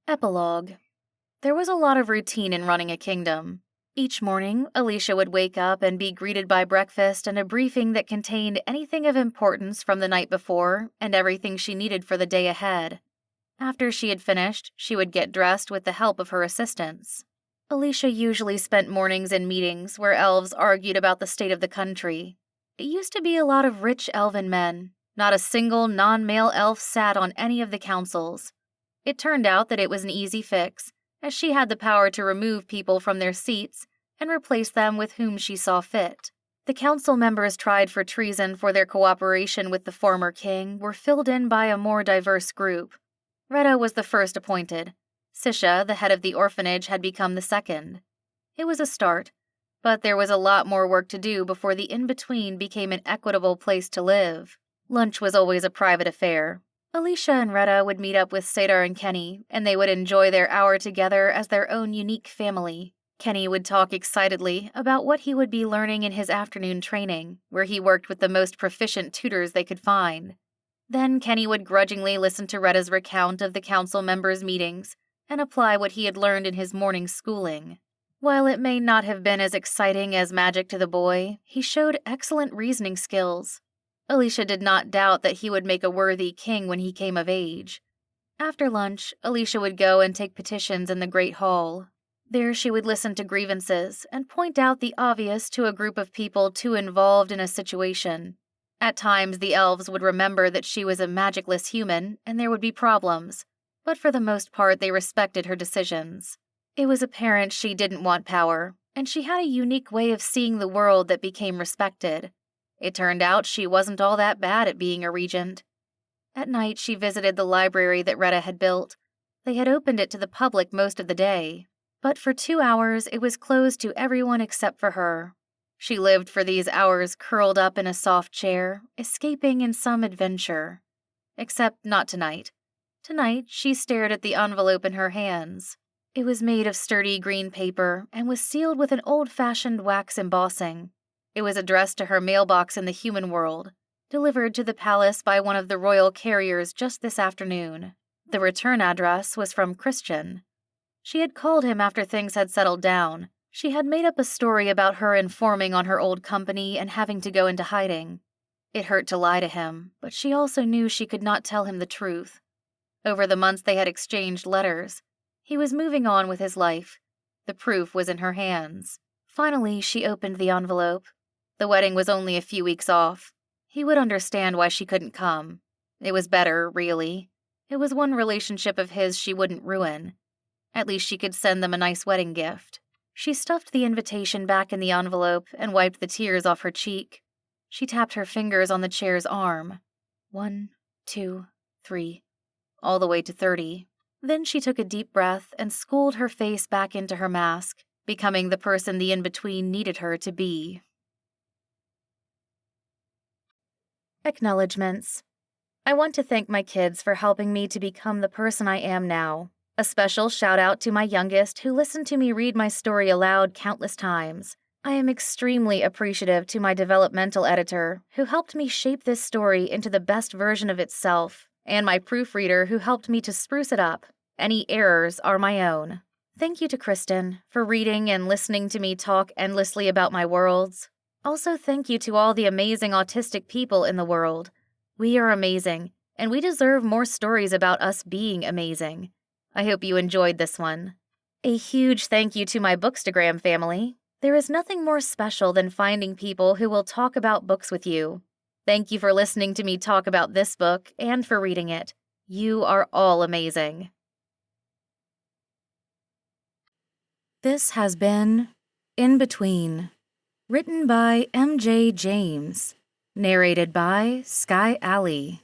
Epilogue. There was a lot of routine in running a kingdom. Each morning, Alicia would wake up and be greeted by breakfast and a briefing that contained anything of importance from the night before and everything she needed for the day ahead. After she had finished, she would get dressed with the help of her assistants. Alicia usually spent mornings in meetings where elves argued about the state of the country. It used to be a lot of rich elven men. Not a single non-male elf sat on any of the councils. It turned out that it was an easy fix, as she had the power to remove people from their seats and replace them with whom she saw fit. The council members tried for treason for their cooperation with the former king were filled in by a more diverse group. Retta was the first appointed. Sisha, the head of the orphanage, had become the second. It was a start, but there was a lot more work to do before the in-between became an equitable place to live. Lunch was always a private affair. Alicia and Retta would meet up with Sadar and Kenny, and they would enjoy their hour together as their own unique family. Kenny would talk excitedly about what he would be learning in his afternoon training, where he worked with the most proficient tutors they could find. Then Kenny would grudgingly listen to Retta's recount of the council members' meetings and apply what he had learned in his morning schooling. While it may not have been as exciting as magic to the boy, he showed excellent reasoning skills. Alicia did not doubt that he would make a worthy king when he came of age. After lunch, Alicia would go and take petitions in the Great Hall. There she would listen to grievances and point out the obvious to a group of people too involved in a situation. At times, the elves would remember that she was a magicless human and there would be problems, but for the most part they respected her decisions. It was apparent she didn't want power, and she had a unique way of seeing the world that became respected. It turned out she wasn't all that bad at being a regent. At night, she visited the library that Retta had built. They had opened it to the public most of the day, but for 2 hours it was closed to everyone except for her. She lived for these hours curled up in a soft chair, escaping in some adventure. Except not tonight. Tonight, she stared at the envelope in her hands. It was made of sturdy green paper and was sealed with an old-fashioned wax embossing. It was addressed to her mailbox in the human world, delivered to the palace by one of the royal carriers just this afternoon. The return address was from Christian. She had called him after things had settled down. She had made up a story about her informing on her old company and having to go into hiding. It hurt to lie to him, but she also knew she could not tell him the truth. Over the months they had exchanged letters. He was moving on with his life. The proof was in her hands. Finally, she opened the envelope. The wedding was only a few weeks off. He would understand why she couldn't come. It was better, really. It was one relationship of his she wouldn't ruin. At least she could send them a nice wedding gift. She stuffed the invitation back in the envelope and wiped the tears off her cheek. She tapped her fingers on the chair's arm. 1, 2, 3, all the way to 30. Then she took a deep breath and schooled her face back into her mask, becoming the person the in-between needed her to be. Acknowledgements. I want to thank my kids for helping me to become the person I am now. A special shout out to my youngest who listened to me read my story aloud countless times. I am extremely appreciative to my developmental editor who helped me shape this story into the best version of itself, and my proofreader who helped me to spruce it up. Any errors are my own. Thank you to Kristen for reading and listening to me talk endlessly about my worlds. Also, thank you to all the amazing autistic people in the world. We are amazing, and we deserve more stories about us being amazing. I hope you enjoyed this one. A huge thank you to my Bookstagram family. There is nothing more special than finding people who will talk about books with you. Thank you for listening to me talk about this book and for reading it. You are all amazing. This has been In Between. Written by M.J. James. Narrated by Sky Alley.